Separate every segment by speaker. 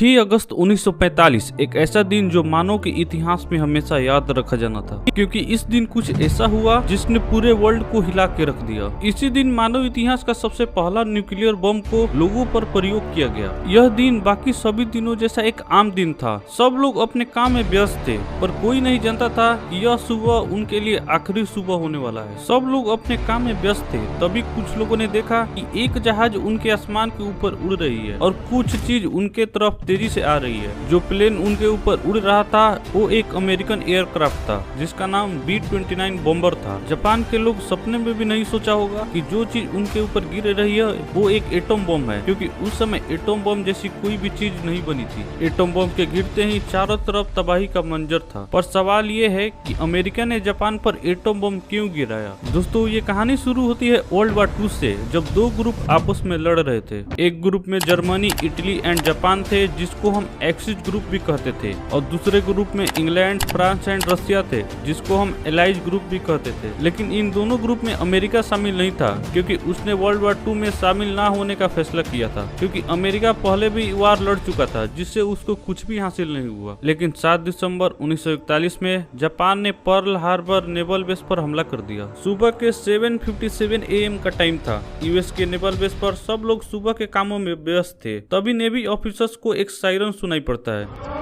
Speaker 1: 6 अगस्त 1945 एक ऐसा दिन जो मानव के इतिहास में हमेशा याद रखा जाना था, क्योंकि इस दिन कुछ ऐसा हुआ जिसने पूरे वर्ल्ड को हिला के रख दिया। इसी दिन मानव इतिहास का सबसे पहला न्यूक्लियर बम को लोगों पर प्रयोग किया गया। यह दिन बाकी सभी दिनों जैसा एक आम दिन था। सब लोग अपने काम में व्यस्त थे, पर कोई नहीं जानता था कि यह सुबह उनके लिए आखिरी सुबह होने वाला है। सब लोग अपने काम में व्यस्त थे, तभी कुछ लोगों ने देखा कि एक जहाज उनके आसमान के ऊपर उड़ रही है और कुछ चीज उनके तरफ तेजी से आ रही है। जो प्लेन उनके ऊपर उड़ रहा था वो एक अमेरिकन एयरक्राफ्ट था जिसका नाम B-29 बॉम्बर था। जापान के लोग सपने में भी नहीं सोचा होगा कि जो चीज उनके ऊपर गिर रही है वो एक एटम बम है, क्योंकि उस समय एटम बम जैसी कोई भी चीज नहीं बनी थी। एटम बम के गिरते ही चारों तरफ तबाही का मंजर था। पर सवाल ये है कि अमेरिका ने जापान पर एटम बम क्यों गिराया। दोस्तों, ये कहानी शुरू होती है वर्ल्ड वॉर 2 से, जब दो ग्रुप आपस में लड़ रहे थे। एक ग्रुप में जर्मनी, इटली एंड जापान थे, जिसको हम एक्सिस ग्रुप भी कहते थे, और दूसरे ग्रुप में इंग्लैंड, फ्रांस एंड रशिया थे, जिसको हम एलाइज ग्रुप भी कहते थे। लेकिन इन दोनों ग्रुप में अमेरिका शामिल नहीं था, क्योंकि उसने वर्ल्ड वॉर 2 में शामिल ना होने का फैसला किया था, क्योंकि अमेरिका पहले भी वार लड़ चुका था जिससे उसको कुछ भी हासिल नहीं हुआ। लेकिन 7 दिसंबर 1941 में जापान ने पर्ल हार्बर नेवल बेस पर हमला कर दिया। सुबह के 7:57 AM का टाइम था। यूएस के नेवल बेस पर सब लोग सुबह के कामों में व्यस्त थे। तभी नेवी ऑफिसर्स को एक सायरन सुनाई पड़ता है।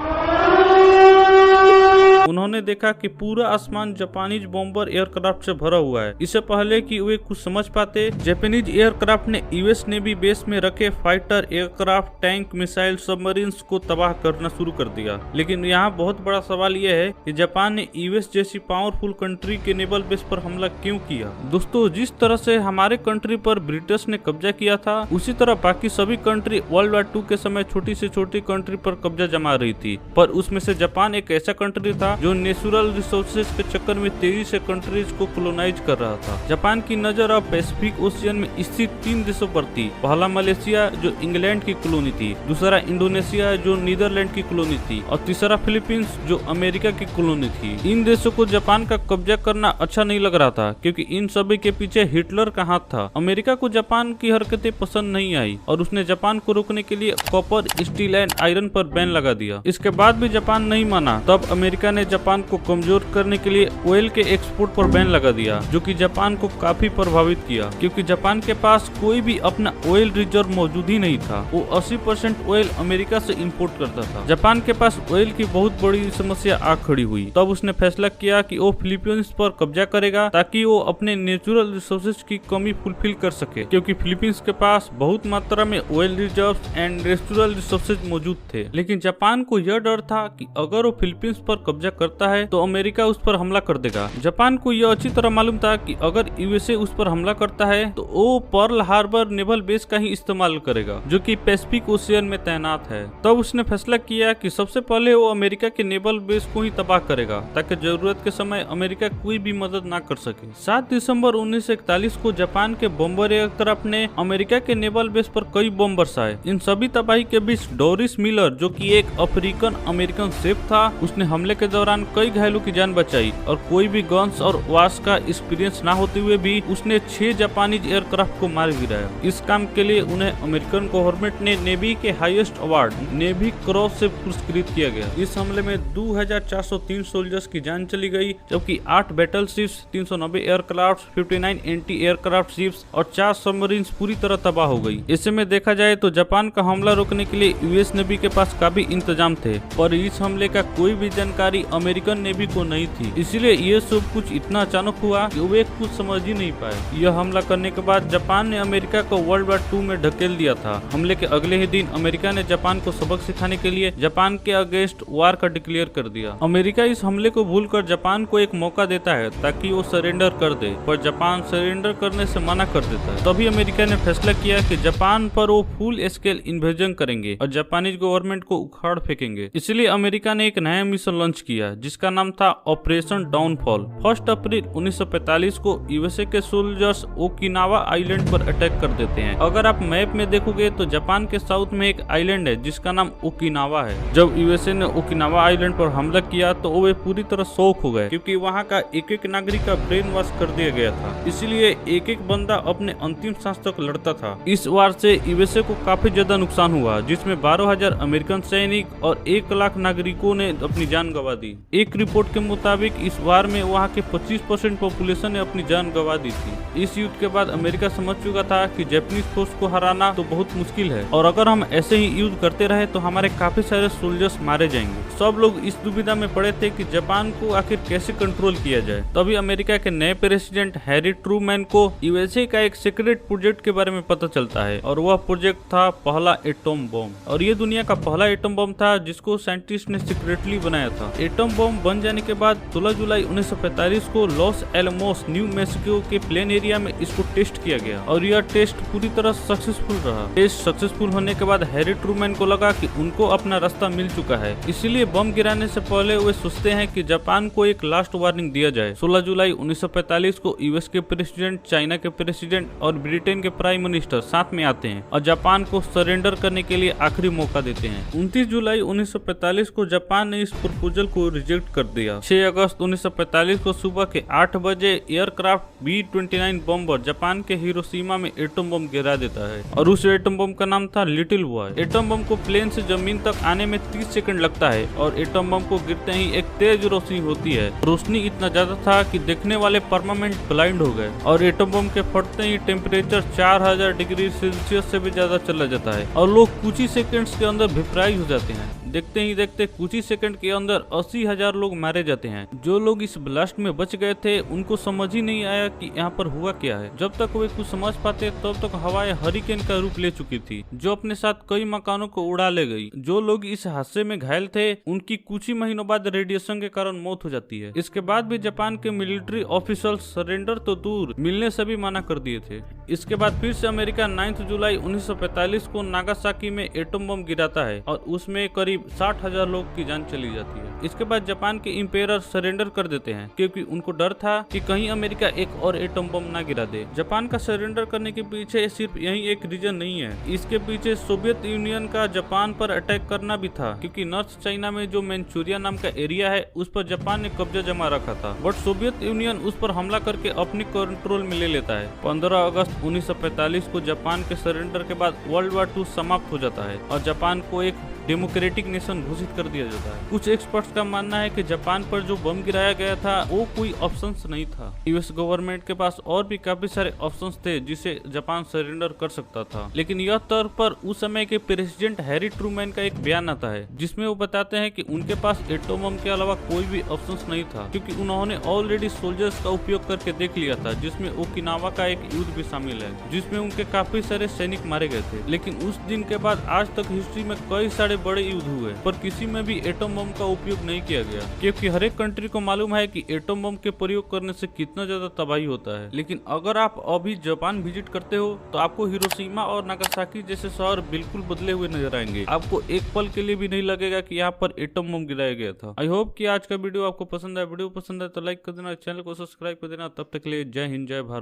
Speaker 1: उन्होंने देखा कि पूरा आसमान जापानीज बॉम्बर एयरक्राफ्ट से भरा हुआ है। इससे पहले कि वे कुछ समझ पाते, जापानीज एयरक्राफ्ट ने यूएस नेवी बेस में रखे fighter aircraft, tank, missile, submarines को तबाह करना शुरू कर दिया। लेकिन यहाँ बहुत बड़ा सवाल यह है कि जापान ने यूएस जैसी पावरफुल कंट्री के नेवल बेस पर हमला क्यों किया। दोस्तों, जिस तरह से हमारे कंट्री पर ब्रिटिश ने कब्जा किया था, उसी तरह बाकी सभी कंट्री वर्ल्ड वॉर 2 के समय छोटी से छोटी कंट्री पर कब्जा जमा रही थी। पर उसमें से जापान एक ऐसा कंट्री था जो नेचुरल रिसोर्सेज के चक्कर में तेजी से कंट्रीज को कोलोनाइज कर रहा था। जापान की नजर अब पैसिफिक ओशियन में स्थित 3 देशों पर थी। पहला मलेशिया, जो इंग्लैंड की कॉलोनी थी, दूसरा इंडोनेशिया, जो नीदरलैंड की कॉलोनी थी, और तीसरा फिलीपींस, जो अमेरिका की कॉलोनी थी। इन देशों को जापान का कब्जा करना अच्छा नहीं लग रहा था, क्योंकि इन सभी के पीछे हिटलर का हाथ था। अमेरिका को जापान की हरकतें पसंद नहीं आई और उसने जापान को रोकने के लिए कॉपर, स्टील एंड आयरन पर बैन लगा दिया। इसके बाद भी जापान नहीं माना। तब अमेरिका ने जापान को कमजोर करने के लिए ऑयल के एक्सपोर्ट पर बैन लगा दिया, जो कि जापान को काफी प्रभावित किया, क्योंकि जापान के पास कोई भी अपना ऑयल रिजर्व मौजूद ही नहीं था। वो 80% ऑयल अमेरिका से इंपोर्ट करता था। जापान के पास ऑयल की बहुत बड़ी समस्या आ खड़ी हुई। तब उसने फैसला किया कि वो फिलीपींस पर कब्जा करेगा, ताकि वो अपने नेचुरल रिसोर्सेज की कमी फुलफिल कर सके, क्योंकि फिलीपींस के पास बहुत मात्रा में oil reserve and natural resources मौजूद थे। लेकिन जापान को यह डर था कि अगर वो फिलीपींस पर कब्जा करता है तो अमेरिका उस पर हमला कर देगा। जापान को यह अच्छी तरह मालूम था कि अगर यूएसए उस पर हमला करता है तो वो पर्ल हार्बर नेवल बेस का ही इस्तेमाल करेगा, जो कि पैसिफिक ओशियन में तैनात है। तब उसने फैसला किया कि सबसे पहले वो अमेरिका के नेवल बेस को ही तबाह करेगा, ताकि जरूरत के समय अमेरिका कोई भी मदद ना कर सके। 7 दिसंबर 1941 को जापान के बॉम्बर एयरक्राफ्ट ने अमेरिका के नेवल बेस पर कई बम बरसाए। इन सभी तबाही के बीच डोरिस मिलर, जो कि एक अफ्रीकन अमेरिकन शेफ था, उसने हमले के दौरान कई घायलों की जान बचाई, और कोई भी गन्स और वाश का एक्सपीरियंस ना होते हुए भी उसने 6 जापानीज एयरक्राफ्ट को मार गिराया। इस काम के लिए उन्हें अमेरिकन गवर्नमेंट ने नेवी के हाईएस्ट अवार्ड नेवी क्रॉस से पुरस्कृत किया गया। इस हमले में 2403 सोल्जर्स की जान चली गई, जबकि 8 battle ships, 390 aircraft, 59 anti aircraft ships और 4 सबमरीन्स पूरी तरह तबाह हो गई। ऐसे में देखा जाए तो जापान का हमला रोकने के लिए यूएस नेवी के पास काफी इंतजाम थे, पर इस हमले का कोई भी जानकारी अमेरिकन नेवी को नहीं थी। इसलिए ये सब कुछ इतना अचानक हुआ कि वे कुछ समझ ही नहीं पाए। यह हमला करने के बाद जापान ने अमेरिका को वर्ल्ड वॉर 2 में ढकेल दिया था। हमले के अगले ही दिन अमेरिका ने जापान को सबक सिखाने के लिए जापान के अगेंस्ट वार का डिक्लेयर कर दिया। अमेरिका इस हमले को भूलकर जापान को एक मौका देता है ताकि वो सरेंडर कर दे, पर जापान सरेंडर करने से मना कर देता है। तभी अमेरिका ने फैसला किया कि जापान पर वो फुल स्केल इन्वेजन करेंगे और जापानीज गवर्नमेंट को उखाड़ फेंकेंगे। इसलिए अमेरिका ने एक नया मिशन लॉन्च किया। दिया जिसका नाम था ऑपरेशन डाउनफॉल। 1 अप्रैल 1945 को यूएसए के सोल्जर्स ओकिनावा आइलैंड पर अटैक कर देते हैं। अगर आप मैप में देखोगे तो जापान के साउथ में एक आइलैंड है जिसका नाम ओकिनावा है। जब यूएसए ने ओकिनावा आइलैंड पर हमला किया तो वे पूरी तरह शॉक हो गए क्योंकि वहाँ का एक एक नागरिक का ब्रेन वॉश कर दिया गया था, इसलिए एक एक बंदा अपने अंतिम सांस तक लड़ता था। इस वार से यूएसए को काफी ज्यादा नुकसान हुआ जिसमें 12,000 अमेरिकन सैनिक और 1 लाख नागरिकों ने अपनी जान गंवा दी। एक रिपोर्ट के मुताबिक इस वार में वहाँ के 25% पॉपुलेशन ने अपनी जान गंवा दी थी। इस युद्ध के बाद अमेरिका समझ चुका था कि जापानीज फोर्स को हराना तो बहुत मुश्किल है और अगर हम ऐसे ही युद्ध करते रहे तो हमारे काफी सारे सोल्जर्स मारे जाएंगे। सब लोग इस दुविधा में पड़े थे कि जापान को आखिर कैसे कंट्रोल किया जाए। तभी अमेरिका के नए प्रेसिडेंट हैरी ट्रूमैन को यूएसए का एक सीक्रेट प्रोजेक्ट के बारे में पता चलता है और वह प्रोजेक्ट था पहला एटम बम। और ये दुनिया का पहला एटम बम था जिसको साइंटिस्ट ने सीक्रेटली बनाया था। एटम बम बन जाने के बाद 16 जुलाई 1945 को लॉस एलमोस न्यू मैक्सिको के प्लेन एरिया में इसको टेस्ट किया गया और यह टेस्ट पूरी तरह सक्सेसफुल रहा। टेस्ट सक्सेसफुल होने के बाद हैरी ट्रूमैन को लगा कि उनको अपना रास्ता मिल चुका है, इसीलिए बम गिराने से पहले वे सोचते हैं कि जापान को एक लास्ट वार्निंग दिया जाए। 16 जुलाई 1945 को यूएस के प्रेसिडेंट, चाइना के प्रेसिडेंट और ब्रिटेन के प्राइम मिनिस्टर साथ में आते हैं और जापान को सरेंडर करने के लिए आखिरी मौका देते हैं। 29 जुलाई 1945 को जापान ने इस प्रपोजल को रिजेक्ट कर दिया। 6 अगस्त 1945 को सुबह के 8 बजे एयरक्राफ्ट B-29 बॉम्बर जापान के हिरोशिमा में एटम बम गिरा देता है और उस एटम बम का नाम था लिटिल बॉय। एटम बम को प्लेन से जमीन तक आने में 30 सेकंड लगता है और एटम बम को गिरते ही एक तेज रोशनी होती है। रोशनी इतना ज्यादा था कि देखने वाले परमानेंट ब्लाइंड हो गए और एटम बम के फटते ही टेम्परेचर 4000 डिग्री सेल्सियस से भी ज्यादा चला जाता है और लोग कुछ ही सेकंड्स के अंदर वेपराइज हो जाते हैं। देखते ही देखते कुछ ही सेकंड के अंदर 80,000 लोग मारे जाते हैं। जो लोग इस ब्लास्ट में बच गए थे उनको समझ ही नहीं आया कि यहाँ पर हुआ क्या है। जब तक वे कुछ समझ पाते तब तक हवाएं हरिकेन का रूप ले चुकी थी जो अपने साथ कई मकानों को उड़ा ले गई। जो लोग इस हादसे में घायल थे उनकी कुछ ही महीनों बाद रेडिएशन के कारण मौत हो जाती है। इसके बाद भी जापान के मिलिट्री ऑफिसर सरेंडर तो दूर, मिलने से भी मना कर दिए थे। इसके बाद फिर से अमेरिका 9 जुलाई 1945 को नागासाकी में एटम बम गिराता है और उसमें करीब 60,000 लोग की जान चली जाती है। इसके बाद जापान के इंपेयर सरेंडर कर देते हैं क्योंकि उनको डर था कि कहीं अमेरिका एक और एटम बम ना गिरा दे। जापान का सरेंडर करने के पीछे सिर्फ यही एक रीजन नहीं है, इसके पीछे सोवियत यूनियन का जापान पर अटैक करना भी था क्योंकि नॉर्थ चाइना में जो मैनचूरिया नाम का एरिया है उस पर जापान ने कब्जा जमा रखा था, बट सोवियत यूनियन उस पर हमला करके अपने कंट्रोल में ले लेता है। 15 अगस्त 1945 को जापान के सरेंडर के बाद वर्ल्ड वॉर 2 समाप्त हो जाता है और जापान को एक डेमोक्रेटिक नेशन घोषित कर दिया जाता है। कुछ एक्सपर्ट्स का मानना है कि जापान पर जो बम गिराया गया था वो कोई ऑप्शंस नहीं था। यूएस गवर्नमेंट के पास और भी काफी सारे ऑप्शंस थे जिसे जापान सरेंडर कर सकता था, लेकिन यह तौर पर उस समय के प्रेसिडेंट हैरी ट्रूमैन का एक बयान आता है जिसमें वो बताते हैं कि उनके पास एटम बम के अलावा कोई भी ऑप्शंस नहीं था क्योंकि उन्होंने ऑलरेडी सोल्जर्स का उपयोग करके देख लिया था, जिसमें ओकिनावा का एक युद्ध भी शामिल है जिसमें उनके काफी सारे सैनिक मारे गए थे। लेकिन उस दिन के बाद आज तक हिस्ट्री में कई सारे बड़े युद्ध हुए पर किसी में भी एटम बम का उपयोग नहीं किया गया क्योंकि हर एक कंट्री को मालूम है कि एटम बम के प्रयोग करने से कितना ज्यादा तबाही होता है। लेकिन अगर आप अभी जापान विजिट करते हो तो आपको हिरोशिमा और नागासाकी जैसे शहर बिल्कुल बदले हुए नजर आएंगे। आपको एक पल के लिए भी नहीं लगेगा कि यहाँ पर एटम बम गिराया गया था। आई होप कि आज का वीडियो आपको पसंद आया। वीडियो पसंद है तो लाइक कर देना, चैनल को सब्सक्राइब कर देना। तब तक के लिए जय हिंद, जय भारत।